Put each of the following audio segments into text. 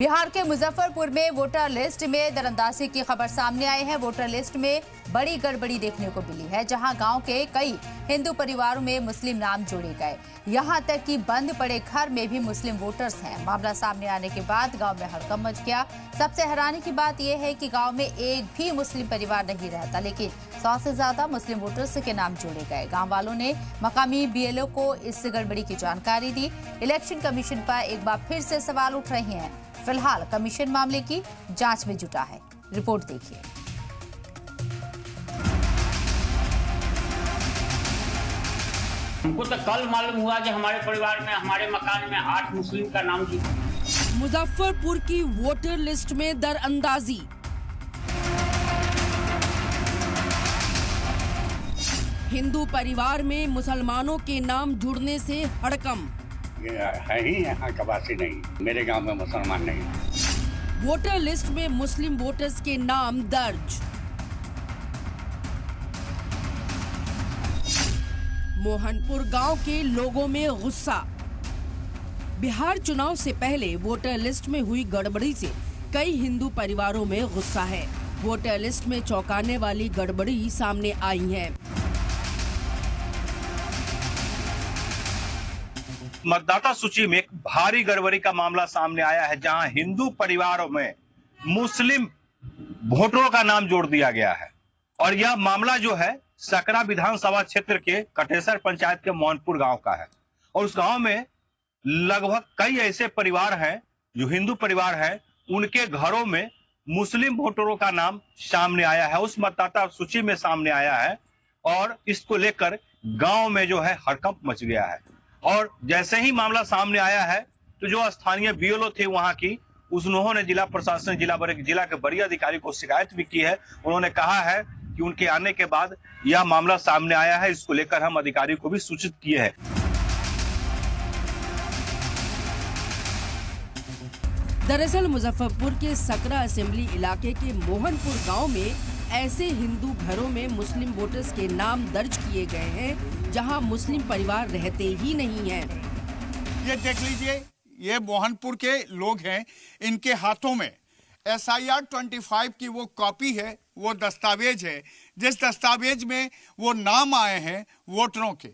बिहार के मुजफ्फरपुर में voter list में दरअंदाजी की खबर सामने आई है। वोटर लिस्ट में बड़ी गड़बड़ी देखने को मिली है, जहां गांव के कई हिंदू परिवारों में मुस्लिम नाम जोड़े गए। यहां तक कि बंद पड़े घर में भी मुस्लिम वोटर्स हैं। मामला सामने आने के बाद गांव में हड़कंप मच गया। सबसे हैरानी की बात यह है कि गांव में एक भी मुस्लिम परिवार नहीं रहता, लेकिन 100 से ज्यादा मुस्लिम वोटर्स के नाम जोड़े गए। गाँव वालों ने मकामी बीएलओ को इस गड़बड़ी की जानकारी दी। इलेक्शन कमीशन पर एक बार फिर से सवाल उठ रहे हैं। फिलहाल कमीशन मामले की जांच में जुटा है। रिपोर्ट देखिए। हमको तो कल मालूम हुआ कि हमारे परिवार में, हमारे मकान में 8 मुस्लिम का नाम जुड़ा। मुजफ्फरपुर की वोटर लिस्ट में दरअंदाजी। हिंदू परिवार में मुसलमानों के नाम जुड़ने से हड़कंप। है ही यहाँ का वासी नहीं, मेरे गांव में मुसलमान नहीं। वोटर लिस्ट में मुस्लिम वोटर्स के नाम दर्ज। मोहनपुर गांव के लोगों में गुस्सा। बिहार चुनाव से पहले वोटर लिस्ट में हुई गड़बड़ी से कई हिंदू परिवारों में गुस्सा है। वोटर लिस्ट में चौंकाने वाली गड़बड़ी सामने आई है। मतदाता सूची में एक भारी गड़बड़ी का मामला सामने आया है, जहां हिंदू परिवारों में मुस्लिम वोटरों का नाम जोड़ दिया गया है। और यह मामला जो है सकरा विधानसभा क्षेत्र के कटेसर पंचायत के मोहनपुर गांव का है। और उस गांव में लगभग कई ऐसे परिवार हैं जो हिंदू परिवार हैं, उनके घरों में मुस्लिम वोटरों का नाम सामने आया है, उस मतदाता सूची में सामने आया है। और इसको लेकर गांव में जो है हड़कंप मच गया है। और जैसे ही मामला सामने आया है तो जो स्थानीय बीएलओ थे वहां की, उन्होंने जिला प्रशासन, जिला के वरीय अधिकारी को शिकायत भी की है। उन्होंने कहा है कि उनके आने के बाद यह मामला सामने आया है, इसको लेकर हम अधिकारी को भी सूचित किए हैं। दरअसल मुजफ्फरपुर के सकरा असेंबली इलाके के मोहनपुर गांव में ऐसे हिंदू घरों में मुस्लिम वोटर्स के नाम दर्ज किए गए हैं, जहां मुस्लिम परिवार रहते ही नहीं हैं। ये देख लीजिए, ये मोहनपुर के लोग हैं, इनके हाथों में SIR 25 की वो कॉपी है, वो दस्तावेज है, जिस दस्तावेज में वो नाम आए हैं वोटरों के।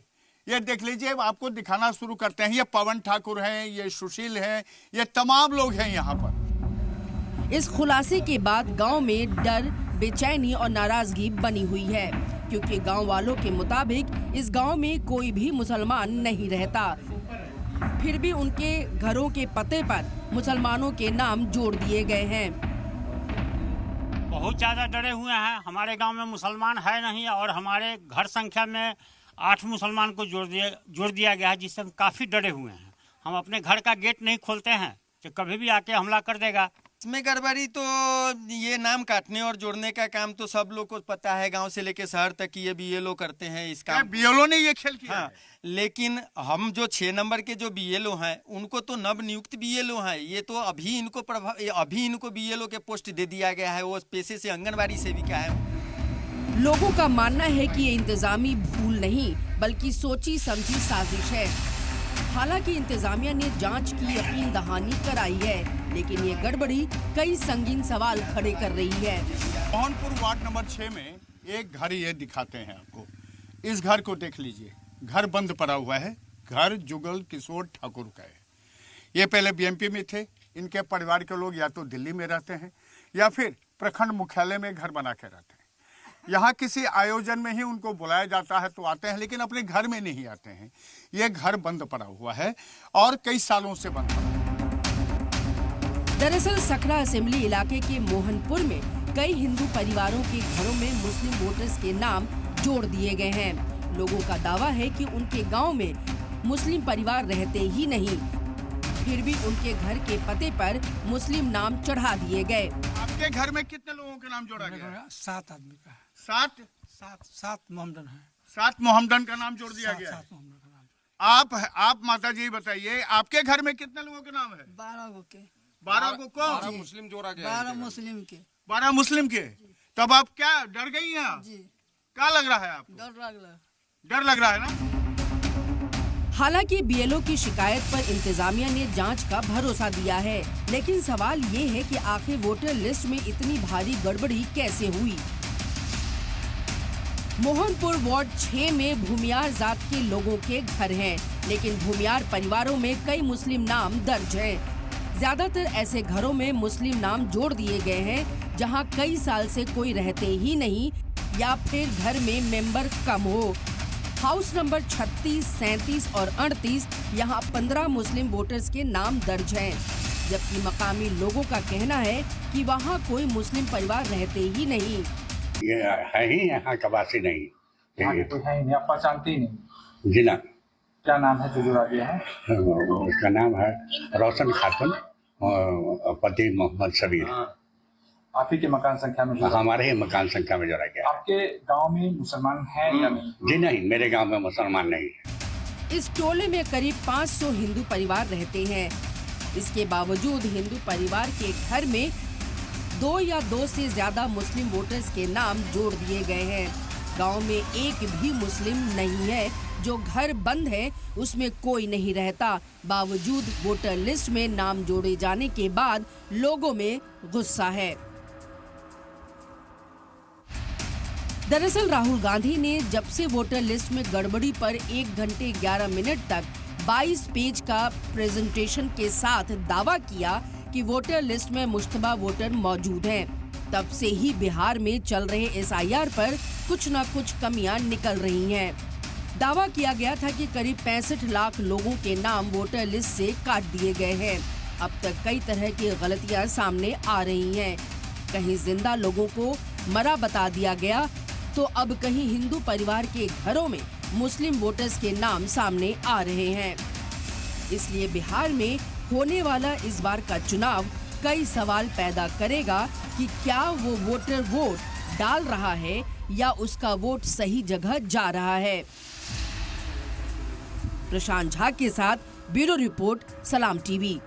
ये देख लीजिए, आपको दिखाना शुरू करते हैं। ये पवन ठाकुर हैं, ये सुशील हैं, ये तमाम लोग हैं यहाँ पर। इस खुलासे के बाद गांव में डर, बेचैनी और नाराजगी बनी हुई है, क्योंकि गांव वालों के मुताबिक इस गांव में कोई भी मुसलमान नहीं रहता। फिर भी उनके घरों के पते पर मुसलमानों के नाम जोड़ दिए गए हैं। बहुत ज्यादा डरे हुए हैं। हमारे गांव में मुसलमान है नहीं और हमारे घर संख्या में 8 मुसलमान को जोड़ दिया गया है, जिससे हम काफी डरे हुए हैं। हम अपने घर का गेट नहीं खोलते हैं कि कभी भी आके हमला कर देगा। इसमें गड़बड़ी तो ये नाम काटने और जोड़ने का काम तो सब लोग को पता है, गांव से लेके शहर तक ये बीएलओ करते हैं इस काम। बीएलओ ने ये खेल किया। हाँ, लेकिन हम जो 6 नंबर के जो बीएलओ हैं, उनको तो नव नियुक्त बीएलओ हैं। ये तो अभी इनको बीएलओ के पोस्ट दे दिया गया है। वो पेशे से आंगनबाड़ी सेविका है। लोगों का मानना है कि ये इंतजामी भूल नहीं, बल्कि सोची समझी साजिश है। हालांकि इंतजामिया ने जांच की यकीन दहानी कराई है, लेकिन ये गड़बड़ी कई संगीन सवाल खड़े कर रही है। मोहनपुर वार्ड नंबर 6 में एक घर ये दिखाते हैं आपको। इस घर को देख लीजिए, घर बंद पड़ा हुआ है। घर जुगल किशोर ठाकुर का है। ये पहले बीएमपी में थे। इनके परिवार के लोग या तो दिल्ली में रहते हैं या फिर प्रखंड मुख्यालय में घर बना के रहते हैं। यहाँ किसी आयोजन में ही उनको बुलाया जाता है तो आते हैं, लेकिन अपने घर में नहीं आते हैं। ये घर बंद पड़ा हुआ है और कई सालों से बंद पड़ा है। दरअसल सकरा असेंबली इलाके के मोहनपुर में कई हिंदू परिवारों के घरों में मुस्लिम वोटर्स के नाम जोड़ दिए गए हैं। लोगों का दावा है कि उनके गांव में मुस्लिम परिवार रहते ही नहीं, फिर भी उनके घर के पते पर मुस्लिम नाम चढ़ा दिए गए। आपके घर में कितने लोगों के नाम जोड़ा गया? 7 आदमी का है। 7 मोहम्मदन है। 7 मोहम्मदन का नाम जोड़ दिया गया है। 7 मोहम्मदन का नाम। आप माता जी बताइए, आपके घर में कितने लोगों के नाम है? 12 गो के। 12 को कौन? 12 मुस्लिम जोड़ा गया। 12 मुस्लिम के। 12 मुस्लिम के। तब आप क्या डर गई हैं? जी। क्या लग रहा है आपको? डर लग रहा है। डर लग रहा है ना? हालांकि बीएलओ की शिकायत पर इंतजामिया ने जांच का भरोसा दिया है, लेकिन सवाल ये है कि आखिर वोटर लिस्ट में इतनी भारी गड़बड़ी कैसे हुई। मोहनपुर वार्ड 6 में भूमियार जात के लोगों के घर हैं, लेकिन भूमियार परिवारों में कई मुस्लिम नाम दर्ज हैं। ज्यादातर ऐसे घरों में मुस्लिम नाम जोड़ दिए गए हैं जहां कई साल से कोई रहते ही नहीं या फिर घर में मेंबर कम हो। हाउस नंबर 36, 37 और 38 यहाँ 15 मुस्लिम वोटर्स के नाम दर्ज हैं, जबकि मकामी लोगों का कहना है कि वहाँ कोई मुस्लिम परिवार रहते ही नहीं। ये है ही यहाँ का वासी नहीं। कोई है ही नहीं, आप पहचानते ही नहीं। जी ना। क्या नाम है जो जुड़ा दिया है? उसका नाम है रोशन खातून और पति मोहम्मद सबीर। आप ही के मकान संख्या में? हमारे ही मकान संख्या में जोड़ा गया। आपके गांव में मुसलमान हैं या नहीं? जी नहीं, मेरे गांव में मुसलमान नहीं है। इस टोले में करीब 500 हिंदू परिवार रहते हैं। इसके बावजूद हिंदू परिवार के घर में 2 या 2 से ज्यादा मुस्लिम वोटर्स के नाम जोड़ दिए गए हैं। गांव में एक भी मुस्लिम नहीं है। जो घर बंद है उसमें कोई नहीं रहता, बावजूद वोटर लिस्ट में नाम जोड़े जाने के बाद लोगों में गुस्सा है। दरअसल राहुल गांधी ने जब से वोटर लिस्ट में गड़बड़ी पर 1 घंटे 11 मिनट तक 22 पेज का प्रेजेंटेशन के साथ दावा किया कि वोटर लिस्ट में मुश्तबा वोटर मौजूद हैं, तब से ही बिहार में चल रहे एसआईआर पर कुछ न कुछ कमियां निकल रही हैं। दावा किया गया था कि करीब 65 लाख लोगों के नाम वोटर लिस्ट से काट दिए गए हैं। अब तक कई तरह की गलतियां सामने आ रही हैं। कहीं जिंदा लोगों को मरा बता दिया गया, तो अब कहीं हिंदू परिवार के घरों में मुस्लिम वोटर्स के नाम सामने आ रहे हैं। इसलिए बिहार में होने वाला इस बार का चुनाव कई सवाल पैदा करेगा कि क्या वो वोटर वोट डाल रहा है या उसका वोट सही जगह जा रहा है। प्रशांत झा के साथ ब्यूरो रिपोर्ट, सलाम टीवी।